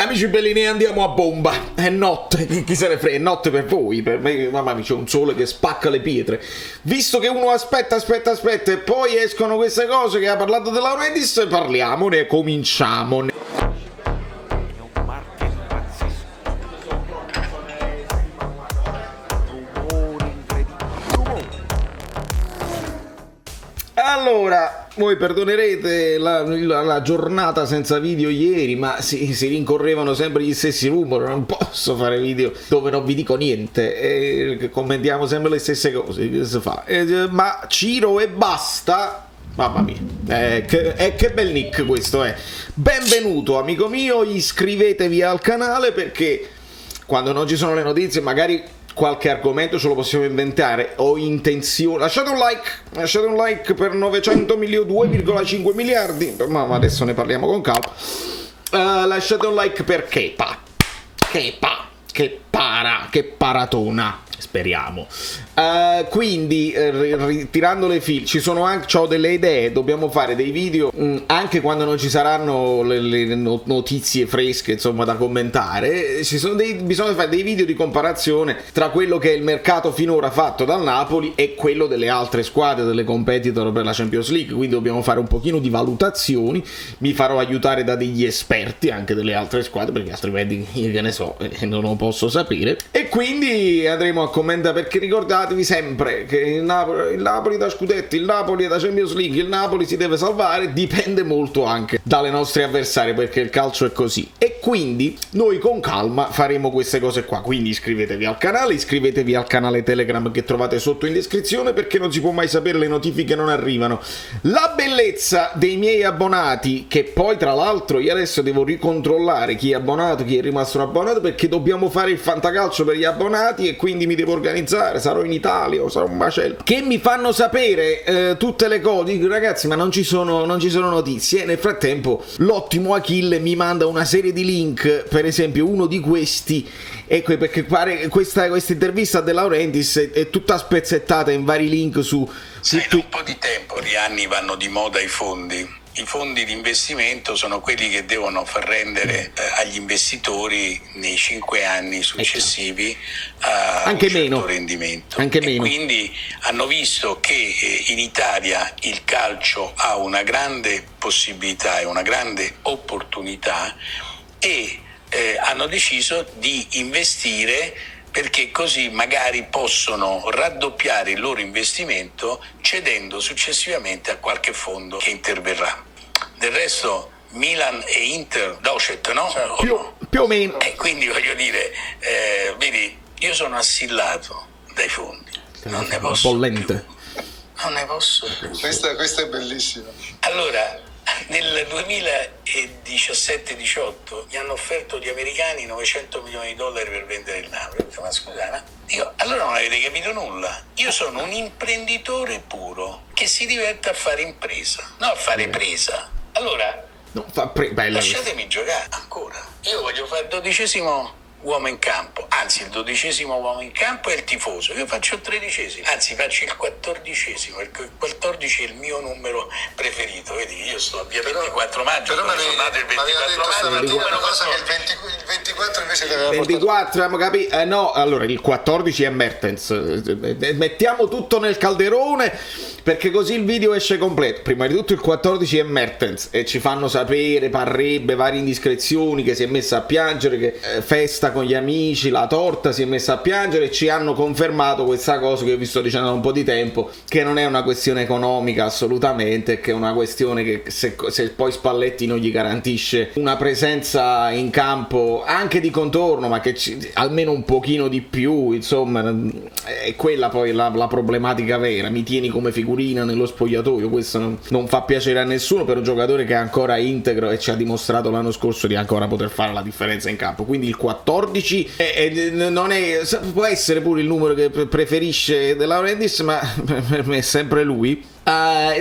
Amici bellini, andiamo a bomba. È notte, chi se ne frega, è notte per voi, per me, mamma mia, c'è un sole che spacca le pietre. Visto che uno aspetta e poi escono queste cose che ha parlato De Laurentiis, parliamone e cominciamo. Allora, voi perdonerete la giornata senza video ieri, ma si rincorrevano sempre gli stessi rumori. Non posso fare video dove non vi dico niente, commentiamo sempre le stesse cose. Che si fa? Ma Ciro e basta. Mamma mia, che bel nick questo è. Benvenuto amico mio, iscrivetevi al canale perché quando non ci sono le notizie magari qualche argomento ce lo possiamo inventare. Ho intenzione. Lasciate un like per 900 milioni, 2,5 miliardi, ma adesso ne parliamo con calma. Lasciate un like per Kepa, che paratona, speriamo. Quindi ritirando le file, ci sono anche, ho delle idee, dobbiamo fare dei video anche quando non ci saranno le notizie fresche, insomma, da commentare. Bisogna fare dei video di comparazione tra quello che è il mercato finora fatto dal Napoli e quello delle altre squadre, delle competitor per la Champions League, quindi dobbiamo fare un pochino di valutazioni. Mi farò aiutare da degli esperti anche delle altre squadre, perché altrimenti io che ne so, non lo posso sapere, e quindi andremo a commentare, perché ricordatevi sempre che il Napoli da scudetti, il Napoli da Champions League, il Napoli si deve salvare, dipende molto anche dalle nostre avversarie, perché il calcio è così. E quindi noi con calma faremo queste cose qua. Quindi iscrivetevi al canale Telegram che trovate sotto in descrizione, perché non si può mai sapere, le notifiche non arrivano. La bellezza dei miei abbonati, che poi tra l'altro io adesso devo ricontrollare chi è abbonato, chi è rimasto abbonato, perché dobbiamo fare il fantacalcio per gli abbonati e quindi mi devo organizzare, sarò in Italia o sarò un macello, che mi fanno sapere tutte le cose. Dico, ragazzi, ma non ci sono notizie. Nel frattempo l'ottimo Achille mi manda una serie di link, per esempio uno di questi, perché pare questa intervista a De Laurentiis è tutta spezzettata in vari link su in un po' di tempo gli anni vanno di moda i fondi. I fondi di investimento sono quelli che devono far rendere agli investitori nei 5 anni successivi anche un certo meno rendimento. Anche meno. Quindi hanno visto che in Italia il calcio ha una grande possibilità e una grande opportunità e hanno deciso di investire, perché così magari possono raddoppiare il loro investimento cedendo successivamente a qualche fondo che interverrà. Del resto Milan e Inter docet, no? Più o meno. E quindi voglio dire, vedi, io sono assillato dai fondi, non ne posso bollente. più. Non ne posso più. Questa è bellissima. Allora, nel 2017-18 mi hanno offerto gli americani 900 milioni di dollari per vendere il Napoli. Ma scusate, allora non avete capito nulla. Io sono un imprenditore puro che si diverte a fare impresa, non a fare presa. Allora, lasciatemi giocare ancora. Io voglio fare il 12° uomo in campo, anzi il 12° uomo in campo è il tifoso, io faccio il 13°, anzi faccio il 14°, il 14 è il mio numero preferito, vedi, io sto a via 24 maggio, però sono nato il 24 maggio, una cosa che il 24 invece che aveva 24, abbiamo capito? No, allora il 14 è Mertens, mettiamo tutto nel calderone perché così il video esce completo. Prima di tutto il 14 è Mertens e ci fanno sapere, parrebbe, varie indiscrezioni, che si è messa a piangere, che festa con gli amici, la torta, si è messa a piangere, e ci hanno confermato questa cosa che io vi sto dicendo da un po' di tempo, che non è una questione economica assolutamente, che è una questione che se poi Spalletti non gli garantisce una presenza in campo anche di contorno, ma che almeno un pochino di più, insomma, è quella poi la problematica vera. Mi tieni come figurina nello spogliatoio, questo non fa piacere a nessuno per un giocatore che è ancora integro e ci ha dimostrato l'anno scorso di ancora poter fare la differenza in campo. Quindi il 14 non è, può essere pure il numero che preferisce De Laurentiis, ma per me è sempre lui.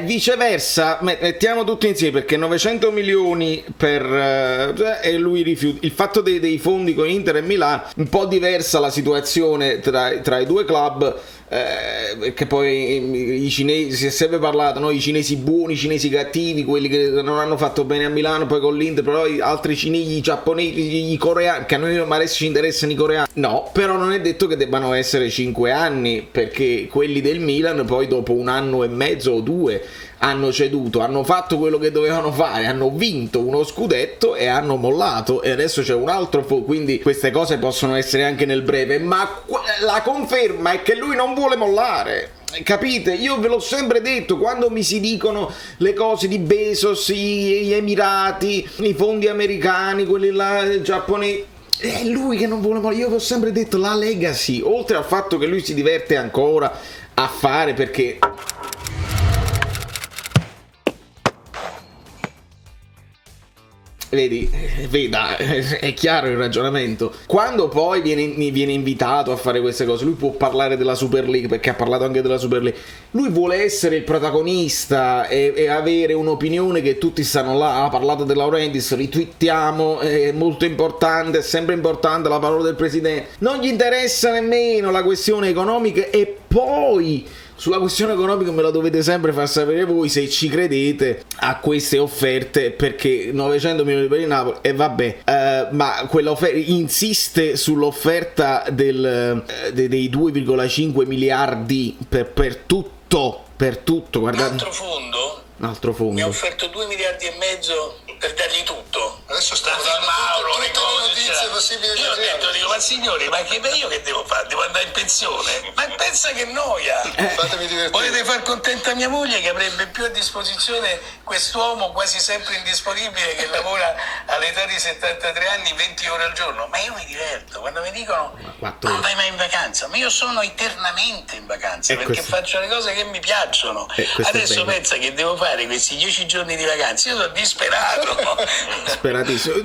Viceversa, mettiamo tutto insieme, perché 900 milioni e lui rifiuta. Il fatto dei fondi con Inter e Milan, un po' diversa la situazione tra i due club, che poi i cinesi, si è sempre parlato, no? I cinesi buoni, i cinesi cattivi, quelli che non hanno fatto bene a Milano poi con l'Inter, però gli altri cinesi, i giapponesi, i coreani, che a noi adesso ci interessano i coreani, no, però non è detto che debbano essere 5 anni, perché quelli del Milan poi dopo 1 anno e mezzo o 2 hanno ceduto, hanno fatto quello che dovevano fare, hanno vinto uno scudetto e hanno mollato, e adesso c'è un altro quindi queste cose possono essere anche nel breve, ma la conferma è che lui non vuole mollare. Capite? Io ve l'ho sempre detto, quando mi si dicono le cose di Bezos, gli Emirati, i fondi americani, quelli là giapponesi, è lui che non vuole mollare. Io vi ho sempre detto, la legacy, oltre al fatto che lui si diverte ancora a fare, perché veda, è chiaro il ragionamento. Quando poi viene invitato a fare queste cose, lui può parlare della Super League, perché ha parlato anche della Super League. Lui vuole essere il protagonista e avere un'opinione che tutti stanno là. Ha parlato De Laurentiis, ritwittiamo, è molto importante, è sempre importante la parola del presidente. Non gli interessa nemmeno la questione economica, e poi sulla questione economica me la dovete sempre far sapere voi se ci credete a queste offerte, perché 900 milioni per il Napoli, e vabbè, ma quell'offerta insiste sull'offerta dei 2,5 miliardi per tutto, guardate. Un altro fondo mi ha offerto 2 miliardi e mezzo per dargli tutto. Adesso stiamo dando tutte le notizie possibili. Io ho detto, ma signori, ma io che devo fare? Devo andare in pensione? Ma pensa che noia! Fatemi divertire. Volete far contenta mia moglie, che avrebbe più a disposizione quest'uomo quasi sempre indisponibile, che lavora all'età di 73 anni 20 ore al giorno? Ma io mi diverto quando mi dicono non vai mai in vacanza, ma io sono eternamente in vacanza, perché faccio le cose che mi piacciono. Adesso pensa che devo fare questi 10 giorni di vacanza, io sono disperato. Disperatissimo.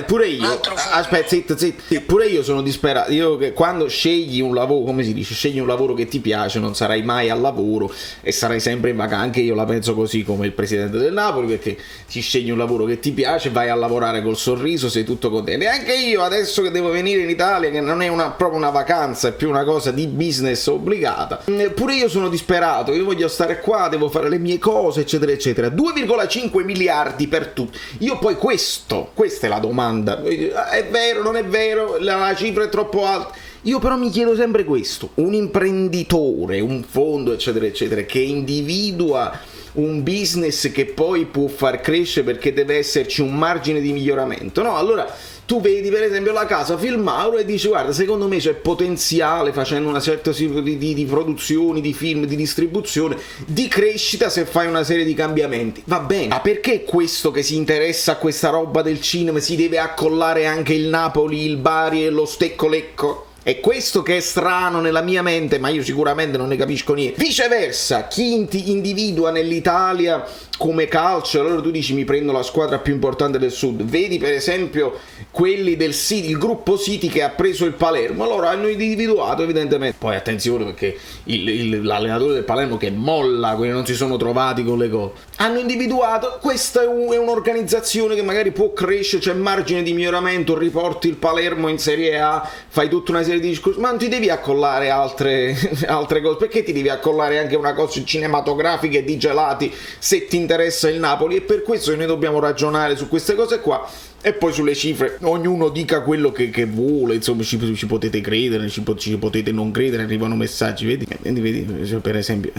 Pure io, aspetta, zitti, pure io sono disperato. Io, che quando scegli un lavoro, come si dice, scegli un lavoro che ti piace, non sarai mai al lavoro e sarai sempre in vacanza. Anche io la penso così, come il presidente del Napoli, perché ti scegli un lavoro che ti piace, vai a lavorare col sorriso, sei tutto contento. E anche io adesso che devo venire in Italia, che non è proprio una vacanza, è più una cosa di business obbligata, pure io sono disperato, io voglio stare qua, devo fare le mie cose, eccetera eccetera. 2,5 miliardi per tutto. Io poi questa è la domanda, è vero, non è vero, la cifra è troppo alta. Io però mi chiedo sempre questo: un imprenditore, un fondo, eccetera eccetera, che individua un business che poi può far crescere, perché deve esserci un margine di miglioramento, no? Allora tu vedi per esempio la casa Phil Mauro e dici, guarda, secondo me c'è potenziale, facendo una certa di produzioni, di film, di distribuzione, di crescita, se fai una serie di cambiamenti. Va bene, ma perché questo che si interessa a questa roba del cinema si deve accollare anche il Napoli, il Bari e lo Stecco Lecco? È questo che è strano nella mia mente, ma io sicuramente non ne capisco niente. Viceversa, chi individua nell'Italia come calcio, allora tu dici mi prendo la squadra più importante del sud. Vedi per esempio quelli del City, il gruppo City che ha preso il Palermo, allora hanno individuato evidentemente. Poi attenzione, perché l'allenatore del Palermo che molla, quelli non si sono trovati con le cose. Hanno individuato, questa è un'organizzazione che magari può crescere, c'è margine di miglioramento, riporti il Palermo in Serie A, fai tutta una serie di discorsi, ma non ti devi accollare altre cose. Perché ti devi accollare anche una cosa cinematografica e di gelati se ti interessa il Napoli? E per questo noi dobbiamo ragionare su queste cose qua. E poi sulle cifre ognuno dica quello che vuole, insomma, ci potete credere, ci potete non credere, arrivano messaggi, vedi per esempio,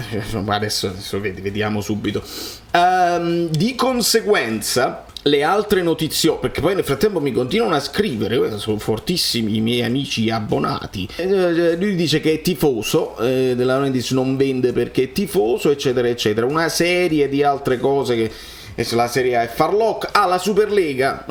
adesso vediamo subito. Di conseguenza le altre notizie, perché poi nel frattempo mi continuano a scrivere, sono fortissimi i miei amici abbonati. Lui dice che è tifoso, De Laurentiis non vende perché è tifoso, eccetera eccetera, una serie di altre cose che la Serie A è farlocca. La Superlega,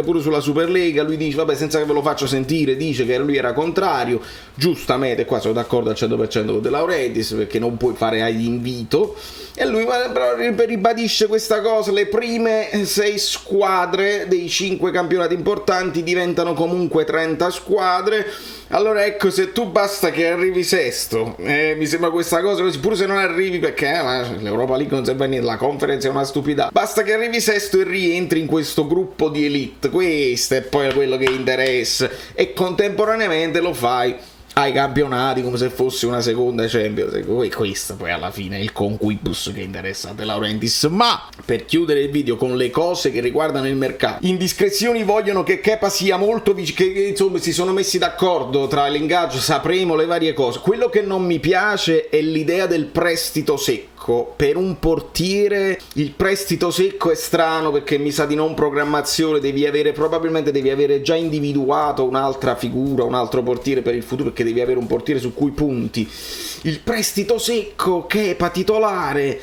pure sulla Superlega lui dice, vabbè, senza che ve lo faccio sentire, dice che lui era contrario, giustamente, qua sono d'accordo al 100% con De Laurentiis, perché non puoi fare agli invito, e lui però ribadisce questa cosa: le prime 6 squadre dei 5 campionati importanti diventano comunque 30 squadre, Allora ecco, se tu basta che arrivi sesto, mi sembra questa cosa così, pure se non arrivi perché l'Europa League non serve a niente, la Conference è una stupidità, basta che arrivi sesto e rientri in questo gruppo di elite, questo è poi quello che interessa, e contemporaneamente lo fai ai campionati come se fosse una seconda Champions, e questo poi alla fine è il conquibus che interessa a De Laurentiis. Ma per chiudere il video con le cose che riguardano il mercato, indiscrezioni vogliono che Kepa sia molto vicino, che insomma si sono messi d'accordo tra l'ingaggio, sapremo le varie cose. Quello che non mi piace è l'idea del prestito secco. Per un portiere il prestito secco è strano, perché mi sa di non programmazione, probabilmente devi avere già individuato un'altra figura, un altro portiere per il futuro, perché devi avere un portiere su cui punti. Il prestito secco, Kepa titolare,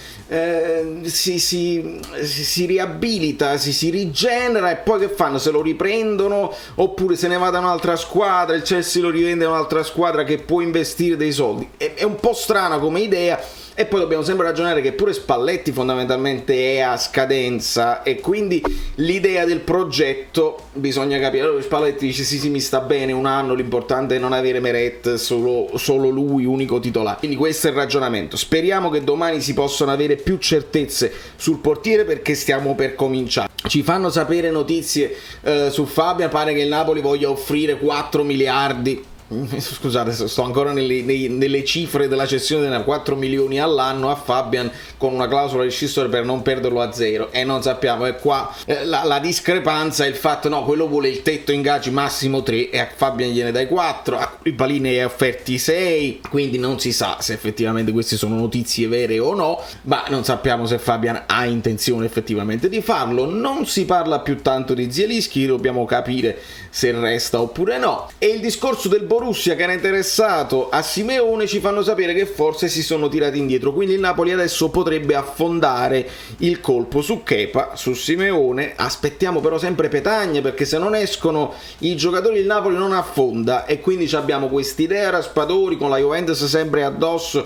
si riabilita, si rigenera, e poi che fanno? Se lo riprendono oppure se ne va da un'altra squadra, il Chelsea lo rivende a un'altra squadra che può investire dei soldi. È un po' strana come idea. E poi dobbiamo sempre ragionare che pure Spalletti fondamentalmente è a scadenza, e quindi l'idea del progetto bisogna capire. Allora Spalletti dice sì mi sta bene un anno, l'importante è non avere Meret, solo lui unico titolare. Quindi questo è il ragionamento. Speriamo che domani si possano avere più certezze sul portiere, perché stiamo per cominciare. Ci fanno sapere notizie su Fabian, pare che il Napoli voglia offrire 4 miliardi. Scusate, sto ancora nelle cifre della cessione dei 4 milioni all'anno a Fabian, con una clausola di rescissoria per non perderlo a zero, e non sappiamo, e qua la discrepanza è il fatto, no, quello vuole il tetto ingaggi massimo 3 e a Fabian gliene dai 4, a Koulibaly è offerti 6, quindi non si sa se effettivamente queste sono notizie vere o no, ma non sappiamo se Fabian ha intenzione effettivamente di farlo. Non si parla più tanto di Zielinski, dobbiamo capire se resta oppure no. E il discorso del Borussia, che era interessato a Simeone, ci fanno sapere che forse si sono tirati indietro, quindi il Napoli adesso potrebbe affondare il colpo su Kepa, su Simeone. Aspettiamo però sempre Petagna, perché se non escono i giocatori il Napoli non affonda, e quindi abbiamo quest'idea Raspadori con la Juventus sempre addosso,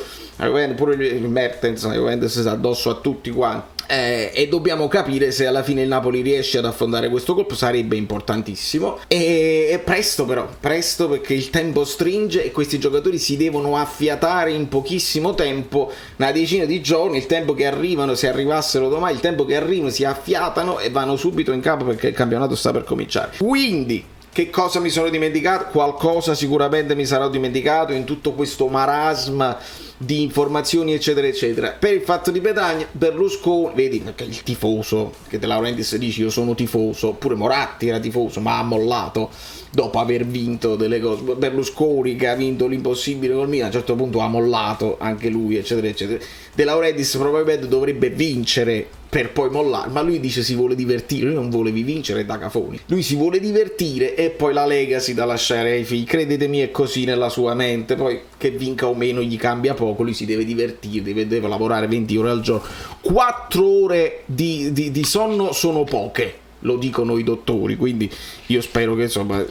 pure il Mertens, la Juventus addosso a tutti quanti. E dobbiamo capire se alla fine il Napoli riesce ad affondare questo colpo, sarebbe importantissimo, e presto però, presto, perché il tempo stringe e questi giocatori si devono affiatare in pochissimo tempo, una decina di giorni, il tempo che arrivano, se arrivassero domani, il tempo che arrivano si affiatano e vanno subito in campo, perché il campionato sta per cominciare. Quindi che cosa mi sono dimenticato? Qualcosa sicuramente mi sarò dimenticato in tutto questo marasma di informazioni eccetera eccetera. Per il fatto di Petagna, Berlusconi, vedi che il tifoso, che De Laurentiis dice io sono tifoso, pure Moratti era tifoso ma ha mollato dopo aver vinto delle cose. Berlusconi, che ha vinto l'impossibile col Milan, a un certo punto ha mollato anche lui eccetera eccetera. De Laurentiis probabilmente dovrebbe vincere per poi mollare, ma lui dice si vuole divertire, lui non vuole vincere da cafoni, lui si vuole divertire e poi la legacy da lasciare ai figli, credetemi è così nella sua mente, poi che vinca o meno gli cambia poco, lui si deve divertire, deve lavorare 20 ore al giorno, 4 ore di sonno sono poche, lo dicono i dottori, quindi io spero che insomma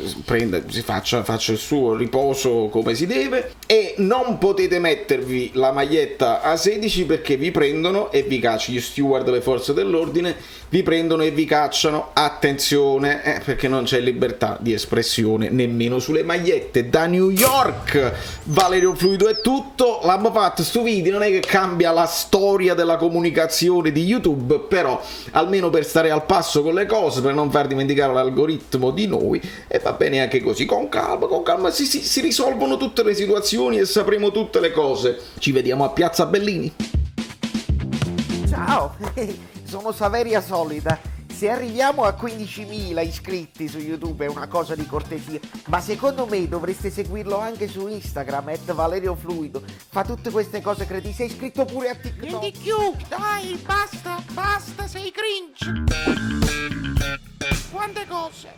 faccia il suo riposo come si deve. E non potete mettervi la maglietta a 16 perché vi prendono e vi cacciano, gli steward delle forze dell'ordine vi prendono e vi cacciano, attenzione, perché non c'è libertà di espressione nemmeno sulle magliette. Da New York, Valerio Fluido è tutto, l'abbiamo fatto sto video, non è che cambia la storia della comunicazione di YouTube, però almeno per stare al passo con le cose, per non far dimenticare l'algoritmo di noi, e va bene anche così, con calma si risolvono tutte le situazioni e sapremo tutte le cose. Ci vediamo a Piazza Bellini. Ciao, sono Saveria Solida. Se arriviamo a 15.000 iscritti su YouTube è una cosa di cortesia, ma secondo me dovreste seguirlo anche su Instagram, @ValerioFluido. Fa tutte queste cose cretine. Sei iscritto pure a TikTok. Di più, dai, basta, sei cringe. Quante cose.